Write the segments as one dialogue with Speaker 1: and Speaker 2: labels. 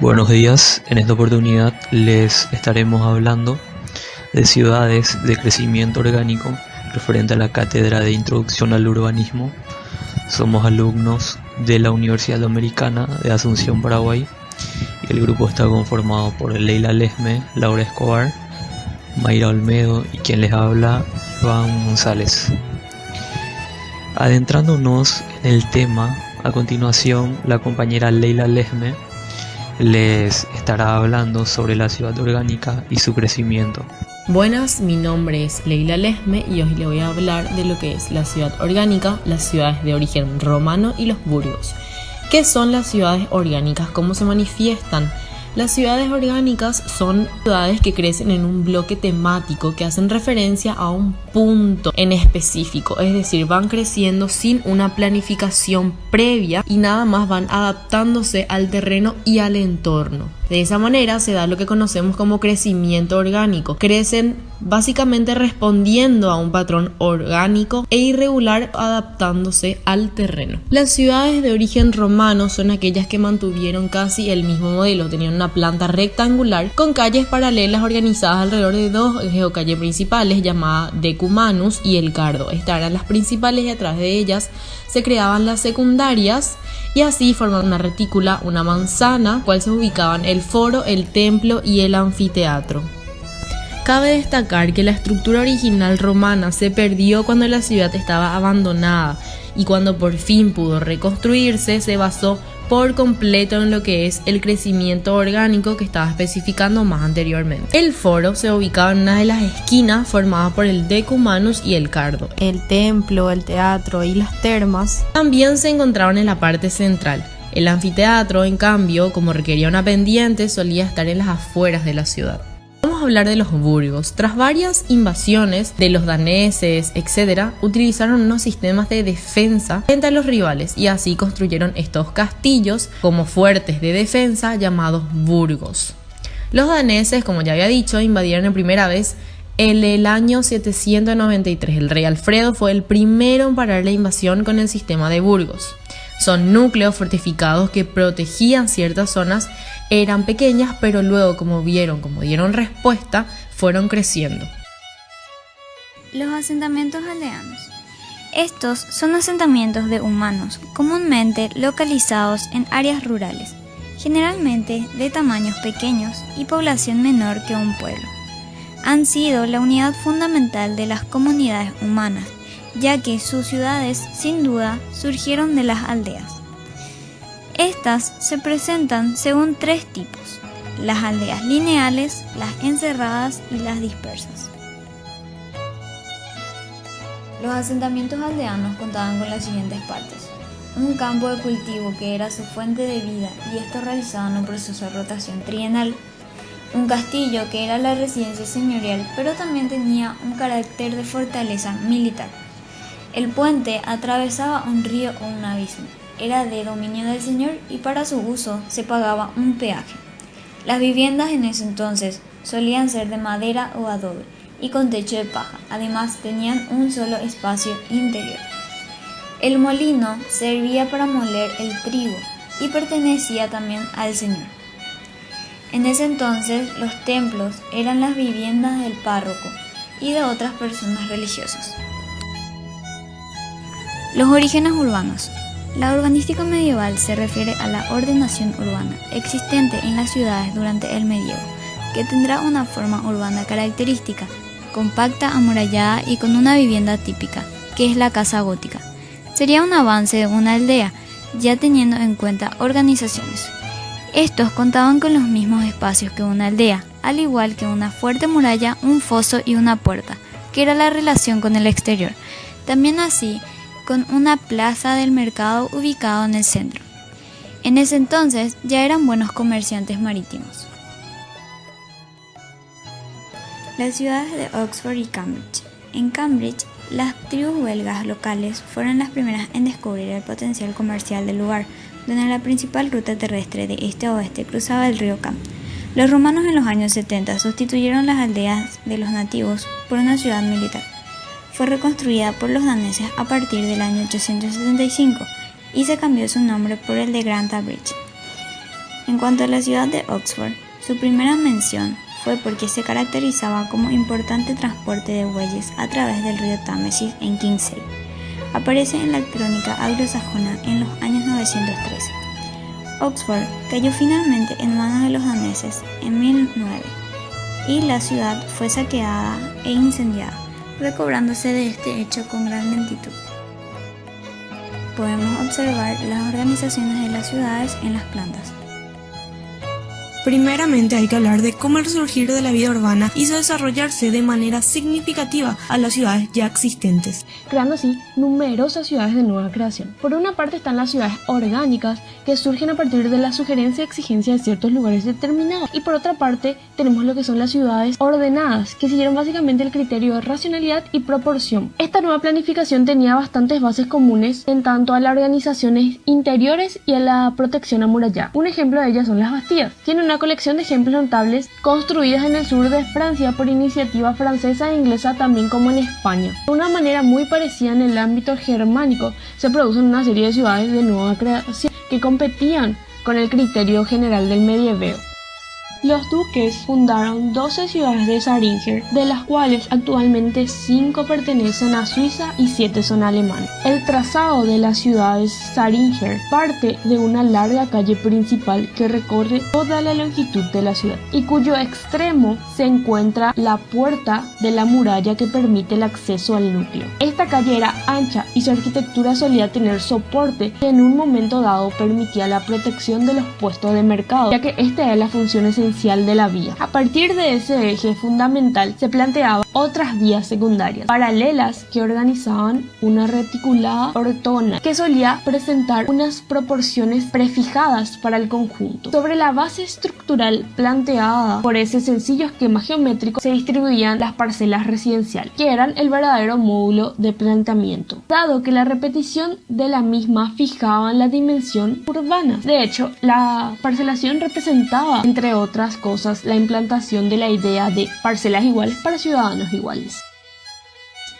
Speaker 1: Buenos días, en esta oportunidad les estaremos hablando de ciudades de crecimiento orgánico referente a la cátedra de Introducción al Urbanismo. Somos alumnos de la Universidad Americana de Asunción, Paraguay, y el grupo está conformado por Leila Lesme, Laura Escobar, Mayra Olmedo y quien les habla, Iván González. Adentrándonos en el tema, a continuación la compañera Leila Lesme les estará hablando sobre la ciudad orgánica y su crecimiento.
Speaker 2: Buenas, mi nombre es Leila Lesme y hoy le voy a hablar de lo que es la ciudad orgánica, las ciudades de origen romano y los burgos. ¿Qué son las ciudades orgánicas? ¿Cómo se manifiestan? Las ciudades orgánicas son ciudades que crecen en un bloque temático que hacen referencia a un punto en específico, es decir, van creciendo sin una planificación previa y nada más van adaptándose al terreno y al entorno. De esa manera se da lo que conocemos como crecimiento orgánico. Crecen básicamente respondiendo a un patrón orgánico e irregular, adaptándose al terreno. Las ciudades de origen romano son aquellas que mantuvieron casi el mismo modelo. Tenían una planta rectangular con calles paralelas organizadas alrededor de dos geocalles principales llamadas Decumanus y el Cardo. Estas eran las principales y a través de ellas se creaban las secundarias y así formaban una retícula, una manzana, cual se ubicaban el foro, el templo y el anfiteatro. Cabe destacar que la estructura original romana se perdió cuando la ciudad estaba abandonada y cuando por fin pudo reconstruirse se basó por completo en lo que es el crecimiento orgánico que estaba especificando más anteriormente. El foro se ubicaba en una de las esquinas formadas por el Decumanus y el Cardo. El templo, el teatro y las termas también se encontraban en la parte central. El anfiteatro, en cambio, como requería una pendiente, solía estar en las afueras de la ciudad. Vamos a hablar de los burgos. Tras varias invasiones de los daneses, etc., utilizaron unos sistemas de defensa frente a los rivales y así construyeron estos castillos como fuertes de defensa llamados burgos. Los daneses, como ya había dicho, invadieron en primera vez en el año 793. El rey Alfredo fue el primero en parar la invasión con el sistema de burgos. Son núcleos fortificados que protegían ciertas zonas, eran pequeñas, pero luego como dieron respuesta, fueron creciendo.
Speaker 3: Los asentamientos aldeanos. Estos son asentamientos de humanos, comúnmente localizados en áreas rurales, generalmente de tamaños pequeños y población menor que un pueblo. Han sido la unidad fundamental de las comunidades humanas, ya que sus ciudades, sin duda, surgieron de las aldeas. Estas se presentan según tres tipos: las aldeas lineales, las encerradas y las dispersas. Los asentamientos aldeanos contaban con las siguientes partes: un campo de cultivo que era su fuente de vida y esto realizaban un proceso de rotación trienal, un castillo que era la residencia señorial pero también tenía un carácter de fortaleza militar. El puente atravesaba un río o un abismo, era de dominio del señor y para su uso se pagaba un peaje. Las viviendas en ese entonces solían ser de madera o adobe y con techo de paja, además tenían un solo espacio interior. El molino servía para moler el trigo y pertenecía también al señor. En ese entonces los templos eran las viviendas del párroco y de otras personas religiosas. Los orígenes urbanos. La urbanística medieval se refiere a la ordenación urbana existente en las ciudades durante el medievo, que tendrá una forma urbana característica, compacta, amurallada y con una vivienda típica, que es la casa gótica. Sería un avance de una aldea, ya teniendo en cuenta organizaciones. Estos contaban con los mismos espacios que una aldea, al igual que una fuerte muralla, un foso y una puerta, que era la relación con el exterior. También así, con una plaza del mercado ubicado en el centro. En ese entonces ya eran buenos comerciantes marítimos. Las ciudades de Oxford y Cambridge. En Cambridge, las tribus belgas locales fueron las primeras en descubrir el potencial comercial del lugar, donde la principal ruta terrestre de este a oeste cruzaba el río Cam. Los romanos en los años 70 sustituyeron las aldeas de los nativos por una ciudad militar. Fue reconstruida por los daneses a partir del año 875 y se cambió su nombre por el de Granta Bridge. En cuanto a la ciudad de Oxford, su primera mención fue porque se caracterizaba como importante transporte de bueyes a través del río Támesis en Kinsale. Aparece en la crónica anglosajona en los años 913. Oxford cayó finalmente en manos de los daneses en 1009 y la ciudad fue saqueada e incendiada, recobrándose de este hecho con gran lentitud. Podemos observar las organizaciones de las ciudades en las plantas.
Speaker 4: Primeramente hay que hablar de cómo el resurgir de la vida urbana hizo desarrollarse de manera significativa a las ciudades ya existentes,
Speaker 2: creando así numerosas ciudades de nueva creación. Por una parte están las ciudades orgánicas, que surgen a partir de la sugerencia y exigencia de ciertos lugares determinados, y por otra parte tenemos lo que son las ciudades ordenadas, que siguieron básicamente el criterio de racionalidad y proporción. Esta nueva planificación tenía bastantes bases comunes en tanto a las organizaciones interiores y a la protección amurallada. Un ejemplo de ellas son las Bastillas. Tiene una colección de ejemplos notables construidas en el sur de Francia por iniciativa francesa e inglesa, también como en España. De una manera muy parecida en el ámbito germánico se producen una serie de ciudades de nueva creación que competían con el criterio general del medieveo. Los duques fundaron 12 ciudades de Zähringen, de las cuales actualmente 5 pertenecen a Suiza y 7 son alemanas. El trazado de las ciudades Zähringen parte de una larga calle principal que recorre toda la longitud de la ciudad y cuyo extremo se encuentra la puerta de la muralla que permite el acceso al núcleo. Esta calle era ancha y su arquitectura solía tener soporte que en un momento dado permitía la protección de los puestos de mercado, ya que esta era la función esencial de la vía. A partir de ese eje fundamental se planteaban otras vías secundarias paralelas que organizaban una reticulada ortona que solía presentar unas proporciones prefijadas para el conjunto. Sobre la base estructural planteada por ese sencillo esquema geométrico se distribuían las parcelas residenciales, que eran el verdadero módulo de planteamiento, dado que la repetición de la misma fijaba la dimensión urbana. De hecho, la parcelación representaba, entre otras cosas, la implantación de la idea de parcelas iguales para ciudadanos iguales.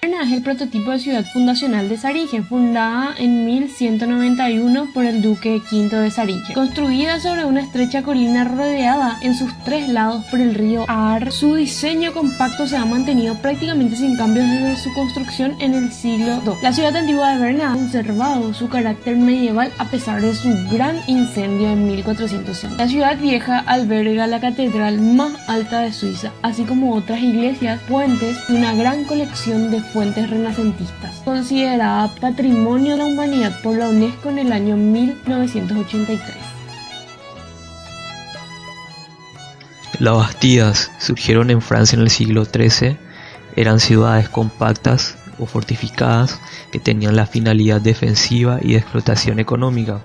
Speaker 2: Berna es el prototipo de ciudad fundacional de Zähringen, fundada en 1191 por el duque V de Zähringen. Construida sobre una estrecha colina rodeada en sus 3 lados por el río Aar, su diseño compacto se ha mantenido prácticamente sin cambios desde su construcción en el siglo II. La ciudad antigua de Berna ha conservado su carácter medieval a pesar de su gran incendio en 1405. La ciudad vieja alberga la catedral más alta de Suiza, así como otras iglesias, puentes y una gran colección de fuentes renacentistas, considerada Patrimonio de la Humanidad por la UNESCO en el año 1983.
Speaker 1: Las Bastillas surgieron en Francia en el siglo XIII. Eran ciudades compactas o fortificadas que tenían la finalidad defensiva y de explotación económica.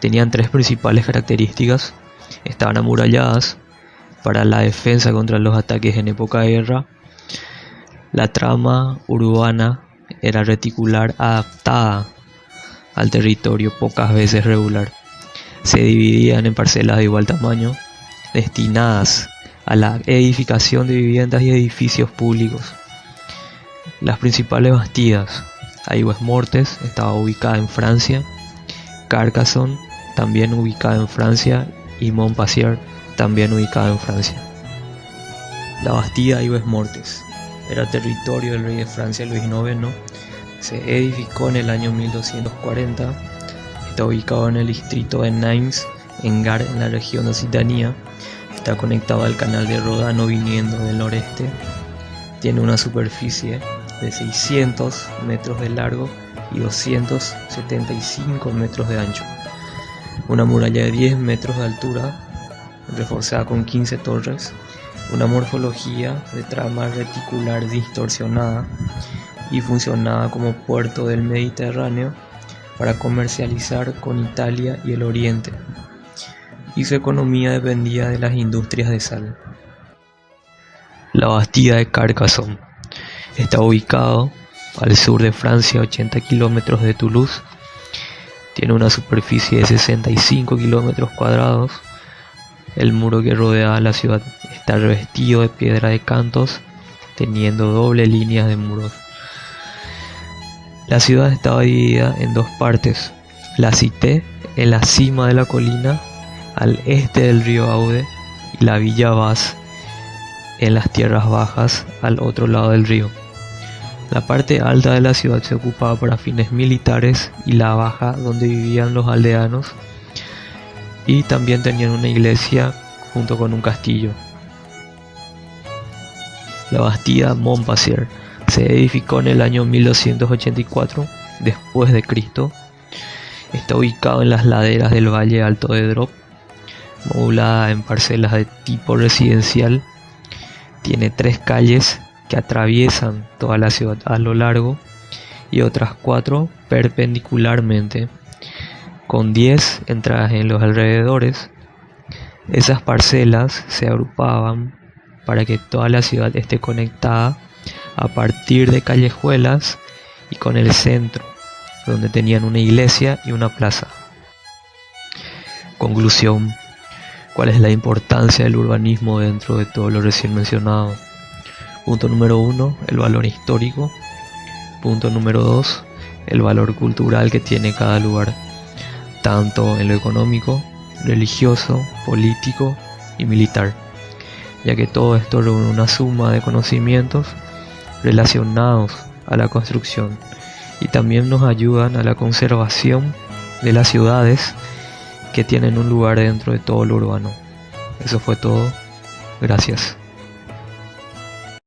Speaker 1: Tenían 3 principales características. Estaban amuralladas para la defensa contra los ataques en época de guerra. La trama urbana era reticular, adaptada al territorio, pocas veces regular. Se dividían en parcelas de igual tamaño, destinadas a la edificación de viviendas y edificios públicos. Las principales Bastillas: Aigues-Mortes, estaba ubicada en Francia; Carcassonne, también ubicada en Francia; y Montpensier, también ubicada en Francia. La Bastilla Aigues-Mortes era territorio del rey de Francia Luis IX. Se edificó en el año 1240. Está ubicado en el distrito de Nîmes, en Gard, en la región de Occitania. Está conectado al canal de Rodano viniendo del noreste. Tiene una superficie de 600 metros de largo y 275 metros de ancho. Una muralla de 10 metros de altura, reforzada con 15 torres. Una morfología de trama reticular distorsionada y funcionaba como puerto del Mediterráneo para comercializar con Italia y el Oriente, y su economía dependía de las industrias de sal. La Bastilla de Carcassonne está ubicado al sur de Francia, a 80 kilómetros de Toulouse. Tiene una superficie de 65 kilómetros cuadrados. El muro que rodea la ciudad está revestido de piedra de cantos, teniendo doble línea de muros. La ciudad estaba dividida en 2 partes: la Cité, en la cima de la colina, al este del río Aude y la villa Vaz en las tierras bajas al otro lado del río. La parte alta de la ciudad se ocupaba para fines militares y la baja donde vivían los aldeanos, y también tenían una iglesia junto con un castillo. La Bastida Montpensier se edificó en el año 1284 después de Cristo. Está ubicado en las laderas del Valle Alto de Drop, modulada en parcelas de tipo residencial. Tiene 3 calles que atraviesan toda la ciudad a lo largo y otras 4 perpendicularmente, con 10 entradas en los alrededores. Esas parcelas se agrupaban para que toda la ciudad esté conectada a partir de callejuelas y con el centro, donde tenían una iglesia y una plaza. Conclusión: ¿cuál es la importancia del urbanismo dentro de todo lo recién mencionado? Punto número 1, el valor histórico. Punto número 2, el valor cultural que tiene cada lugar, tanto en lo económico, religioso, político y militar, ya que todo esto reúne una suma de conocimientos relacionados a la construcción y también nos ayudan a la conservación de las ciudades que tienen un lugar dentro de todo lo urbano. Eso fue todo. Gracias.